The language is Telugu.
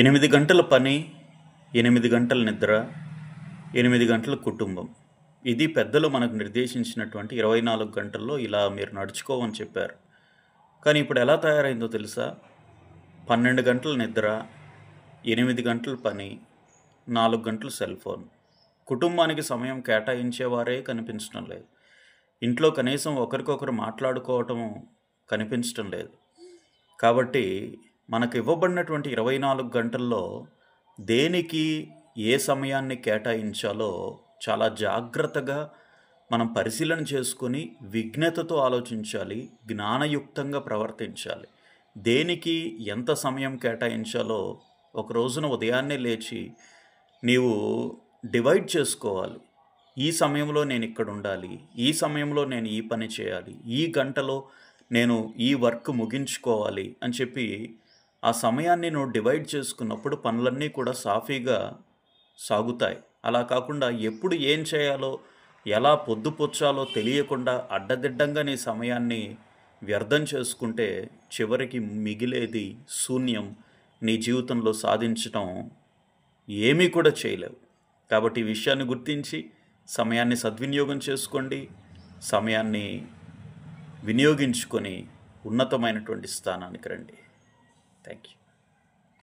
8 గంటల పని, 8 గంటల నిద్ర, 8 గంటల కుటుంబం. ఇది పెద్దలు మనకు నిర్దేశించినటువంటి 24 గంటల్లో ఇలా మీరు నడుచుకోమని చెప్పారు. కానీ ఇప్పుడు ఎలా తయారైందో తెలుసా? 12 గంటల నిద్ర, 8 గంటల పని, 4 గంటలు సెల్ ఫోన్. కుటుంబానికి సమయం కేటాయించేవారే కనిపించడం లేదు. ఇంట్లో కనీసం ఒకరికొకరు మాట్లాడుకోవటం కనిపించటం లేదు. కాబట్టి మనకు ఇవ్వబడినటువంటి 24 గంటల్లో దేనికి ఏ సమయాన్ని కేటాయించాలో చాలా జాగ్రత్తగా మనం పరిశీలన చేసుకొని విజ్ఞతతో ఆలోచించాలి, జ్ఞానయుక్తంగా ప్రవర్తించాలి. దేనికి ఎంత సమయం కేటాయించాలో ఒక రోజున ఉదయాన్నే లేచి నీవు డివైడ్ చేసుకోవాలి. ఈ సమయంలో నేను ఇక్కడ ఉండాలి, ఈ సమయంలో నేను ఈ పని చేయాలి, ఈ గంటలో నేను ఈ వర్క్ ముగించుకోవాలి అని చెప్పి ఆ సమయాన్ని నువ్వు డివైడ్ చేసుకున్నప్పుడు పనులన్నీ కూడా సాఫీగా సాగుతాయి. అలా కాకుండా ఎప్పుడు ఏం చేయాలో, ఎలా పొద్దుపుచ్చాలో తెలియకుండా అడ్డదిడ్డంగా నీ సమయాన్ని వ్యర్థం చేసుకుంటే చివరికి మిగిలేది శూన్యం. నీ జీవితంలో సాధించటం ఏమీ కూడా చేయలేవు. కాబట్టి ఈ విషయాన్ని గుర్తించి సమయాన్ని సద్వినియోగం చేసుకోండి. సమయాన్ని వినియోగించుకొని ఉన్నతమైనటువంటి స్థానానికి రండి. Thank you.